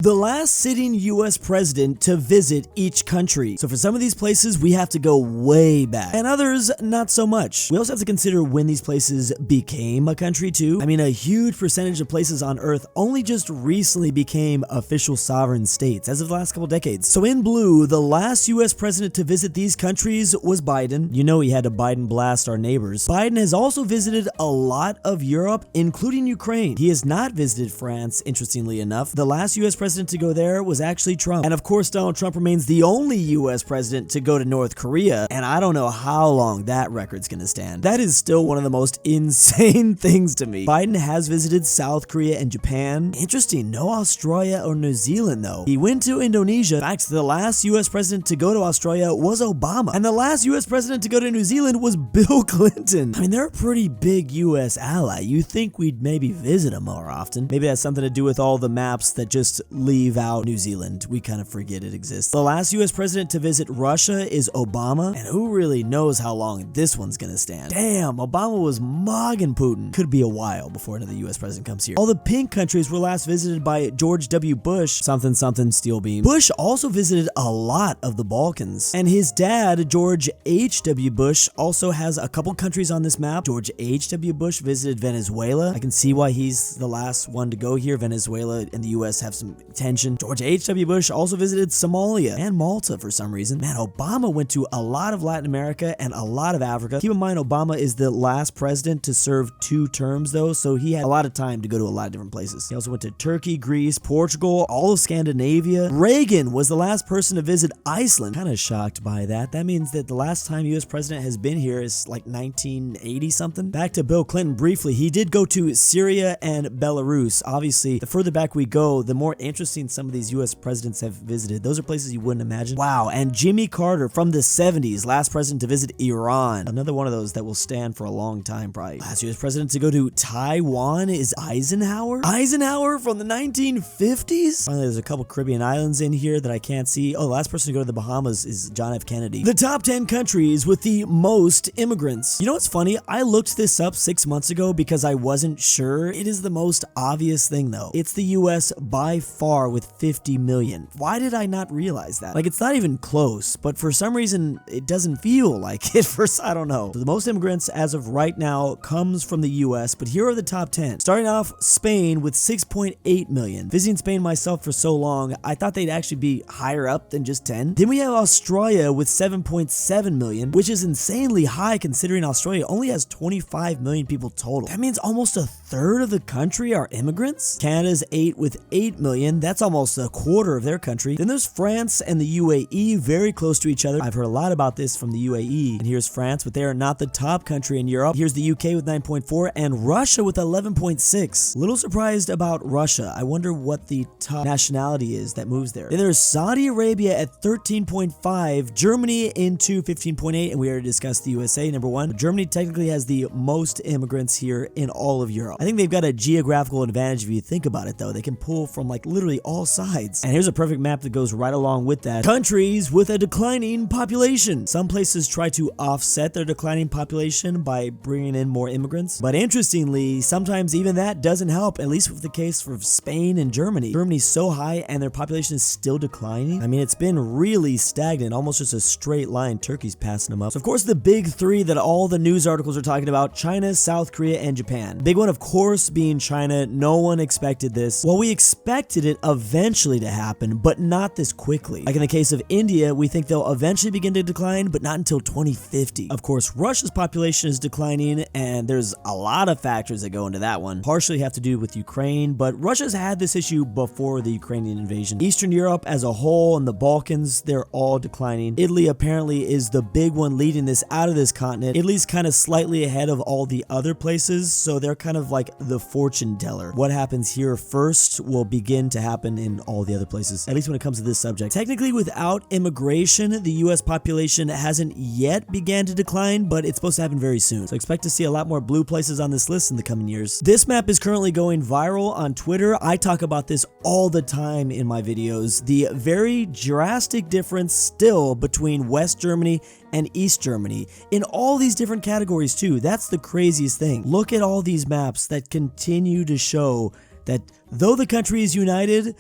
The last sitting US president to visit each country. So for some of these places, we have to go way back, and others not so much. We also have to consider when these places became a country too. I mean, a huge percentage of places on Earth only just recently became official sovereign states as of the last couple decades. So in blue, the last US president to visit these countries was Biden. You know he had to Biden blast our neighbors. Biden has also visited a lot of Europe, including Ukraine. He has not visited France, interestingly enough. The last US president to go there was actually Trump. And of course, Donald Trump remains the only US president to go to North Korea, and I don't know how long that record's gonna stand. That is still one of the most insane things to me. Biden has visited South Korea and Japan. Interesting, no Australia or New Zealand though. He went to Indonesia. In fact, the last US president to go to Australia was Obama, and the last US president to go to New Zealand was Bill Clinton. I mean, they're a pretty big US ally. You think we'd maybe visit them more often. Maybe that's something to do with all the maps that just leave out New Zealand. We kind of forget it exists. The last US president to visit Russia is Obama, and who really knows how long this one's gonna stand. Damn, Obama was mugging Putin. Could be a while before another US president comes here. All the pink countries were last visited by George W. Bush, something steel beam. Bush also visited a lot of the Balkans, and his dad, George H.W. Bush, also has a couple countries on this map. George H.W. Bush visited Venezuela. I can see why he's the last one to go here. Venezuela and the US have some tension. George H.W. Bush also visited Somalia and Malta for some reason. Man, Obama went to a lot of Latin America and a lot of Africa. Keep in mind, Obama is the last president to serve 2 terms though, so he had a lot of time to go to a lot of different places. He also went to Turkey, Greece, Portugal, all of Scandinavia. Reagan was the last person to visit Iceland. Kind of shocked by that. That means that the last time US president has been here is like 1980 something. Back to Bill Clinton briefly. He did go to Syria and Belarus. Obviously, the further back we go, the more interesting some of these US presidents have visited. Those are places you wouldn't imagine. Wow, and Jimmy Carter from the 70s, last president to visit Iran. Another one of those that will stand for a long time probably. Last US president to go to Taiwan is Eisenhower. Eisenhower from the 1950s? Finally, there's a couple Caribbean islands in here that I can't see. Oh, the last person to go to the Bahamas is John F. Kennedy. The top 10 countries with the most immigrants. You know what's funny? I looked this up 6 months ago because I wasn't sure. It is the most obvious thing though. It's the US by far with 50 million. Why did I not realize that? Like, it's not even close, but for some reason it doesn't feel like it. First, I don't know. So the most immigrants as of right now comes from the US, but here are the top 10. Starting off, Spain with 6.8 million. Visiting Spain myself for so long, I thought they'd actually be higher up than just 10. Then we have Australia with 7.7 million, which is insanely high considering Australia only has 25 million people total. That means almost a third of the country are immigrants. Canada's 8 with 8 million. That's almost a quarter of their country. Then there's France and the UAE, very close to each other. I've heard a lot about this from the UAE. And here's France, but they are not the top country in Europe. Here's the UK with 9.4 and Russia with 11.6. Little surprised about Russia. I wonder what the top nationality is that moves there. Then there's Saudi Arabia at 13.5, Germany into 15.8, and we already discussed the USA, number 1. Germany technically has the most immigrants here in all of Europe. I think they've got a geographical advantage if you think about it though. They can pull from like literally all sides. And here's a perfect map that goes right along with that. Countries with a declining population. Some places try to offset their declining population by bringing in more immigrants. But interestingly, sometimes even that doesn't help, at least with the case for Spain and Germany. Germany's so high and their population is still declining. I mean, it's been really stagnant, almost just a straight line. Turkey's passing them up. So of course, the big 3 that all the news articles are talking about, China, South Korea, and Japan. Big one, of course, being China. No one expected this. Well, we expected it eventually to happen, but not this quickly. Like in the case of India, we think they'll eventually begin to decline, but not until 2050. Of course, Russia's population is declining, and there's a lot of factors that go into that one. Partially have to do with Ukraine, but Russia's had this issue before the Ukrainian invasion. Eastern Europe as a whole and the Balkans, they're all declining. Italy apparently is the big one leading this out of this continent. Italy's kind of slightly ahead of all the other places, so they're kind of like the fortune teller. What happens here first will begin to happen in all the other places, at least when it comes to this subject. Technically, without immigration, the US population hasn't yet began to decline, but it's supposed to happen very soon. So expect to see a lot more blue places on this list in the coming years. This map is currently going viral on Twitter. I talk about this all the time in my videos. The very drastic difference still between West Germany and East Germany in all these different categories too. That's the craziest thing. Look at all these maps that continue to show that though the country is united,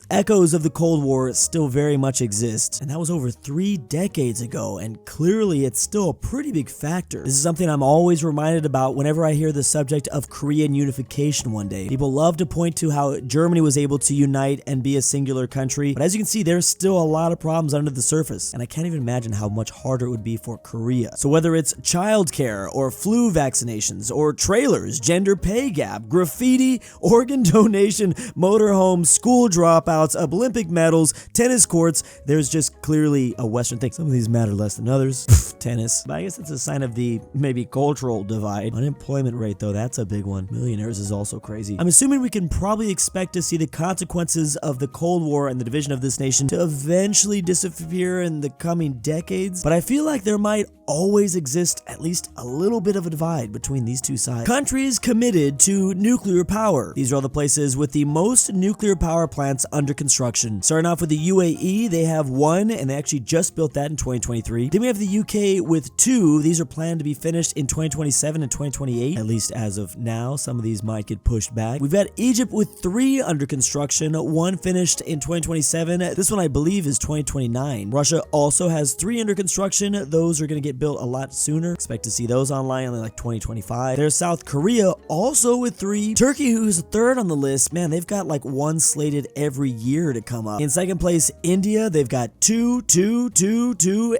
echoes of the Cold War still very much exist, and that was over 3 decades ago, and clearly it's still a pretty big factor. This is something I'm always reminded about whenever I hear the subject of Korean unification one day. People love to point to how Germany was able to unite and be a singular country, but as you can see, there's still a lot of problems under the surface, and I can't even imagine how much harder it would be for Korea. So whether it's childcare or flu vaccinations or trailers, gender pay gap, graffiti, organ donation, motorhomes, school dropouts, Olympic medals, tennis courts, there's just clearly a Western thing. Some of these matter less than others. Tennis. But I guess it's a sign of the maybe cultural divide. Unemployment rate though, that's a big one. Millionaires is also crazy. I'm assuming we can probably expect to see the consequences of the Cold War and the division of this nation to eventually disappear in the coming decades, but I feel like there might always exist at least a little bit of a divide between these two sides. Countries committed to nuclear power. These are all the places with the most nuclear power plants under construction. Starting off with the UAE, they have 1, and they actually just built that in 2023. Then we have the UK with 2. These are planned to be finished in 2027 and 2028, at least as of now. Some of these might get pushed back. We've got Egypt with 3 under construction, 1 finished in 2027. This one I believe is 2029. Russia also has 3 under construction. Those are going to get built a lot sooner. Expect to see those online in like 2025. There's South Korea also with 3. Turkey, who's 3rd on the list, man, they've got like 1 slated every year to come up. In 2nd place, India, they've got 2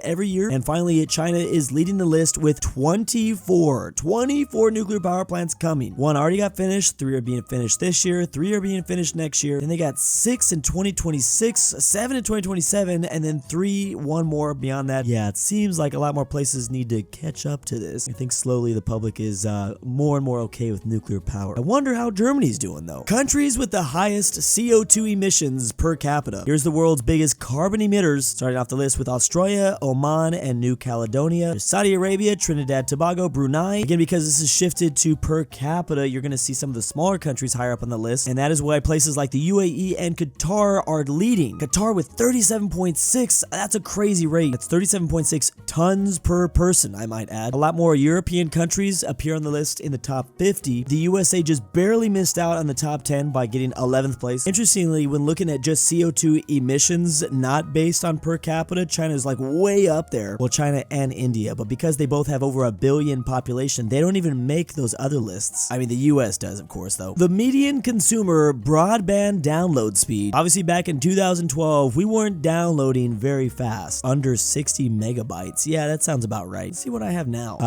every year. And finally, China is leading the list with 24 nuclear power plants coming. 1 already got finished, 3 are being finished this year, 3 are being finished next year. Then they got 6 in 2026, 7 in 2027, and then 1 more beyond that. Yeah, it seems like a lot more places need to catch up to this. I think slowly the public is more and more okay with nuclear power. I wonder how Germany's doing though. Countries with the highest CO2 emissions per capita. Here's the world's biggest carbon emitters, starting off the list with Australia, Oman, and New Caledonia. There's Saudi Arabia, Trinidad, Tobago, Brunei. Again, because this is shifted to per capita, you're going to see some of the smaller countries higher up on the list, and that is why places like the UAE and Qatar are leading. Qatar with 37.6, that's a crazy rate. That's 37.6 tons per person, I might add. A lot more European countries appear on the list in the top 50. The USA just barely missed out on the top 10 by getting 11th place. Interestingly, when looking at just CO2 emissions, not based on per capita, China is like way up there. Well, China and India, but because they both have over 1 billion population, they don't even make those other lists. I mean, the US does, of course, though. The median consumer broadband download speed. Obviously, back in 2012, we weren't downloading very fast. Under 60 megabytes. Yeah, that sounds about right. Let's see what I have now.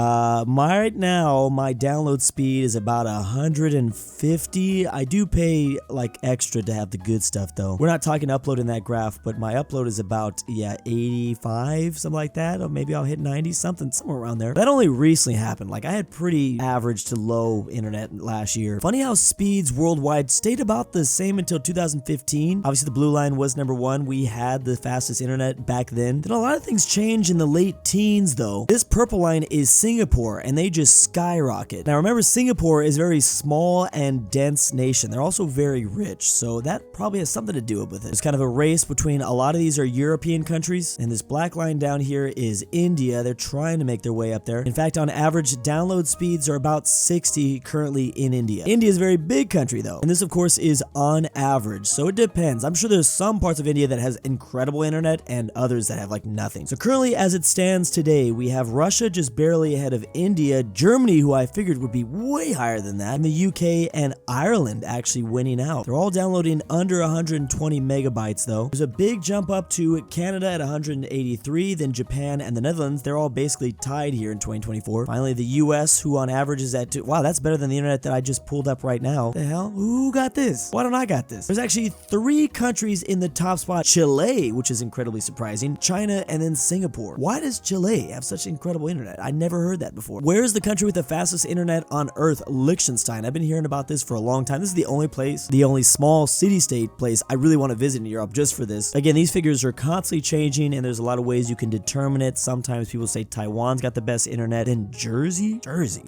Right now, my download speed is about 150. I do pay like extra to have the good stuff though. We're not talking uploading that graph, but my upload is about, yeah, 85, something like that. Or maybe I'll hit 90, somewhere around there. That only recently happened. Like I had pretty average to low internet last year. Funny how speeds worldwide stayed about the same until 2015. Obviously the blue line was number 1. We had the fastest internet back then. Then a lot of things changed in the late teens though. This purple line is Singapore, and they just skyrocket. Now remember, Singapore is a very small and dense nation. They're also very rich, so that probably has something to do with it. It's kind of a race between a lot of these are European countries, and this black line down here is India. They're trying to make their way up there. In fact, on average, download speeds are about 60 currently in India. India is a very big country though, and this of course is on average, so it depends. I'm sure there's some parts of India that has incredible internet and others that have like nothing. So currently, as it stands today, we have Russia just barely ahead of India, Germany, who I figured would be way higher than that, and the UK and Ireland actually winning out. They're all downloading under 120 megabytes though. There's a big jump up to Canada at 183, then Japan and the Netherlands. They're all basically tied here in 2024. Finally, the US, who on average is at wow, that's better than the internet that I just pulled up right now. The hell? Who got this? Why don't I got this? There's actually 3 countries in the top spot. Chile, which is incredibly surprising, China, and then Singapore. Why does Chile have such incredible internet? I never heard that before. Where's the country with the fastest internet on earth? Liechtenstein. I've been hearing about this for a long time. This is the only place, the only small city-state place I really want to visit in Europe just for this. Again, these figures are constantly changing, and there's a lot of ways you can determine it. Sometimes people say Taiwan's got the best internet. Then Jersey?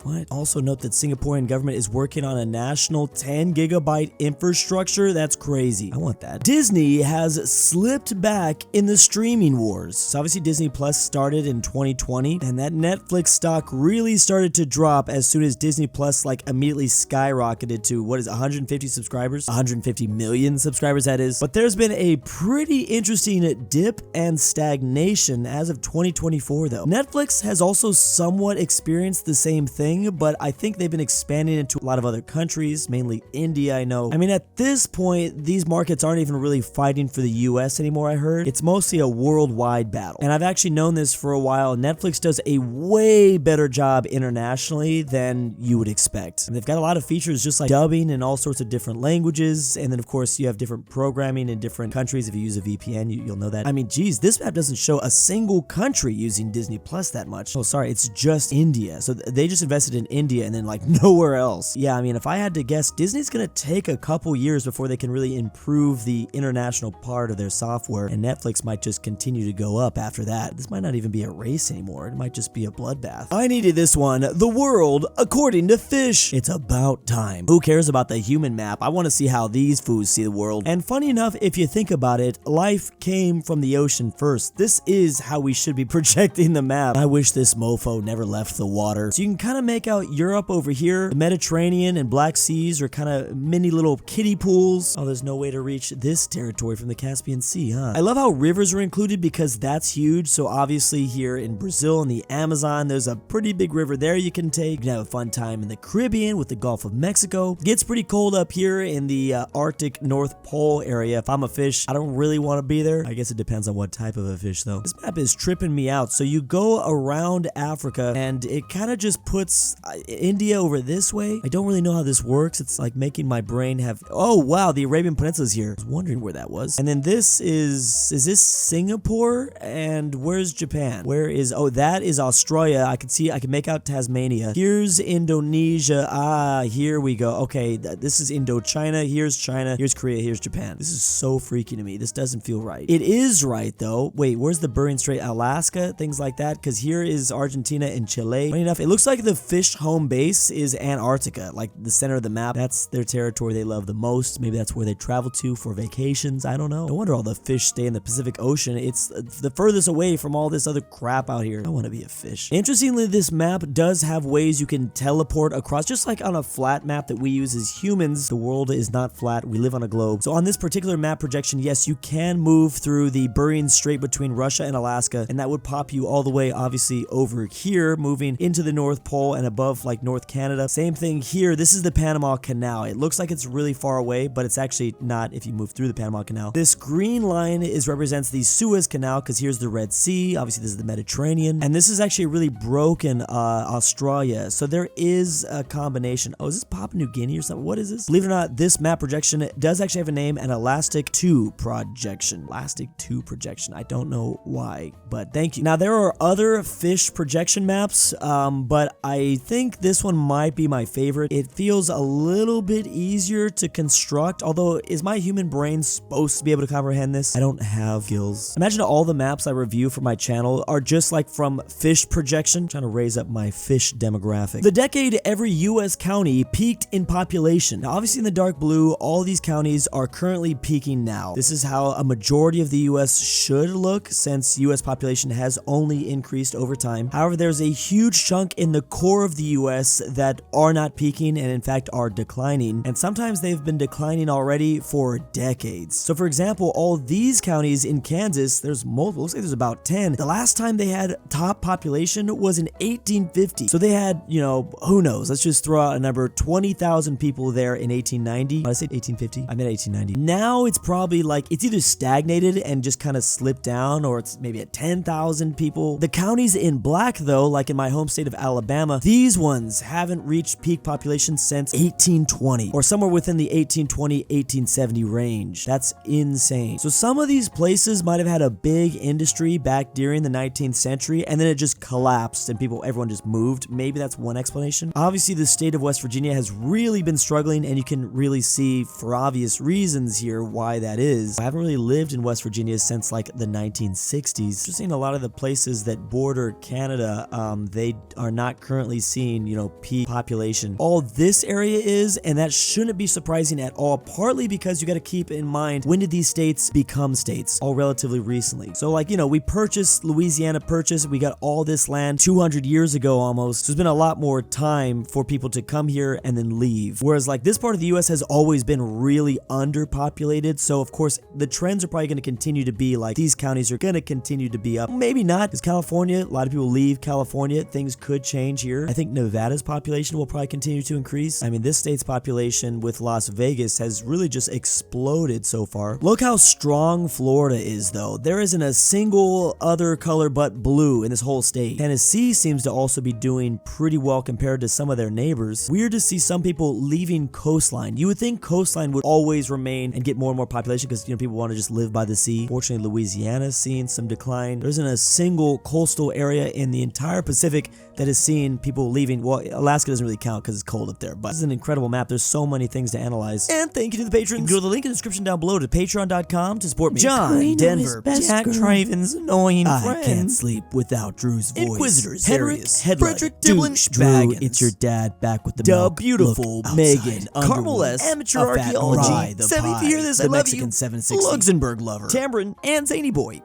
What? Also note that Singaporean government is working on a national 10 gigabyte infrastructure. That's crazy. I want that. Disney has slipped back in the streaming wars. So obviously Disney Plus started in 2020, and that Netflix stock really started to drop as soon as Disney Plus like immediately skyrocketed to, what is it, 150 subscribers? 150 million million subscribers that is. But there's been a pretty interesting dip and stagnation as of 2024 though. Netflix has also somewhat experienced the same thing, but I think they've been expanding into a lot of other countries, mainly India, I know. I mean, at this point, these markets aren't even really fighting for the US anymore, I heard. It's mostly a worldwide battle. And I've actually known this for a while. Netflix does a way better job internationally than you would expect. And they've got a lot of features just like dubbing in all sorts of different languages. And then of course you have different programming in different countries. If you use a VPN, you'll know that. I mean, geez, this map doesn't show a single country using Disney Plus that much. Oh, sorry, it's just India. So they just invested in India and then like nowhere else. Yeah, I mean, if I had to guess, Disney's gonna take a couple years before they can really improve the international part of their software, and Netflix might just continue to go up after that. This might not even be a race anymore. It might just be a bloodbath. I needed this one. The world according to fish. It's about time. Who cares about the human map? I want to see how these fools see the world. And funny enough, if you think about it, life came from the ocean first. This is how we should be projecting the map. I wish this mofo never left the water. So you can kind of make out Europe over here. The Mediterranean and Black Seas are kind of mini little kiddie pools. Oh, there's no way to reach this territory from the Caspian Sea, huh? I love how rivers are included because that's huge. So obviously here in Brazil and the Amazon, there's a pretty big river there you can take. You can have a fun time in the Caribbean with the Gulf of Mexico. It gets pretty cold up here in the Arctic North Pole area. If I'm a fish, I don't really want to be there. I guess it depends on what type of a fish though. This map is tripping me out. So you go around Africa and it kind of just puts India over this way. I don't really know how this works. It's like making my brain have, oh wow, the Arabian Peninsula is here. I was wondering where that was. And then this is this Singapore? And where's Japan? Where is, oh, that is Australia. I can make out Tasmania. Here's Indonesia. Ah, here we go. Okay, this is Indochina. Here's China. Here's Korea. Here's Japan. This is so freaky to me. This doesn't feel right. It is right though. Wait, where's the Bering Strait? Alaska? Things like that. Because here is Argentina and Chile. Funny enough, it looks like the fish home base is Antarctica, like the center of the map. That's their territory they love the most. Maybe that's where they travel to for vacations. I don't know. No wonder all the fish stay in the Pacific Ocean. It's the furthest away from all this other crap out here. I want to be a fish. Interestingly, this map does have ways you can teleport across, just like on a flat map that we use as humans. The world is not flat. We live on a globe. So on this particular map projection, yes, you can move through the Bering Strait between Russia and Alaska, and that would pop you all the way, obviously, over here, moving into the North Pole and above, like North Canada. Same thing here. This is the Panama Canal. It looks like it's really far away, but it's actually not if you move through the Panama Canal. This green line represents the Suez Canal, because here's the Red Sea. Obviously, this is the Mediterranean, and this is actually a really broken Australia. So there is a combination. Oh, is this Papua New Guinea or something? What is this? Believe it or not, this map projection does actually have a name, an Elastic 2 projection. Elastic 2 projection. I don't know why, but thank you. Now, there are other fish projection maps, but I think this one might be my favorite. It feels a little bit easier to construct, although is my human brain supposed to be able to comprehend this? I don't have skills. Imagine all the maps I review for my channel are just like from fish projection. I'm trying to raise up my fish demographic. The decade every US county peaked in population. Now, obviously in the dark blue, all these counties are currently peaking now. This is how a majority of the US should look, since US population has only increased over time. However, there's a huge chunk in the core of the US that are not peaking and in fact are declining, and sometimes they've been declining already for decades. So for example, all these counties in Kansas, there's multiple, looks like there's about 10. The last time they had top population was in 1850. So they had, you know, who knows, let's just throw out a number, 20,000 people there in 1890. Did I say 1850? I meant 1890. Now it's probably like, it's either stagnated and just kind of slipped down, or it's maybe at 10,000 people. The counties in black though, like in my home state of Alabama, these ones haven't reached peak population since 1820, or somewhere within the 1820-1870 range. That's insane. So some of these places might have had a big industry back during the 19th century, and then it just collapsed and everyone just moved. Maybe that's one explanation. Obviously, the state of West Virginia has really been struggling, and you can really see for obvious reasons here why that is. I haven't really lived in West Virginia since like the 1960s. Just seeing a lot of the places that border Canada, they are not currently seeing, you know, peak population. All this area is, and that shouldn't be surprising at all, partly because you got to keep in mind, when did these states become states? All relatively recently. So like, you know, we purchased, Louisiana purchased, we got all this land 200 years ago almost. So there's been a lot more time for people to come here and then leave. Whereas like this part of the US has always been really really underpopulated. So of course, the trends are probably going to continue to be like these counties are going to continue to be up. Maybe not, because California, a lot of people leave California. Things could change here. I think Nevada's population will probably continue to increase. I mean, this state's population with Las Vegas has really just exploded so far. Look how strong Florida is, though. There isn't a single other color but blue in this whole state. Tennessee seems to also be doing pretty well compared to some of their neighbors. Weird to see some people leaving coastline. You would think coastline would always remain and get more and more population because, you know, people want to just live by the sea. Fortunately, Louisiana's seeing some decline. There isn't a single coastal area in the entire Pacific that is seeing people leaving. Well, Alaska doesn't really count because it's cold up there, but this is an incredible map. There's so many things to analyze. And thank you to the patrons. Go to the link in the description down below to patreon.com to support me. JohnDenver, Jack Traven's annoying friend. I can't sleep without Drew's voice. Henrik Hedlund, Fredrik Tibblin, Drew, it's your dad back with the DaBeautiful-MEGAN-Underwood, Carmel Amateur Archaeology, Sebby, if you hear this, I love you, LuxembourgLover, Tambre, and ZaneyBoi.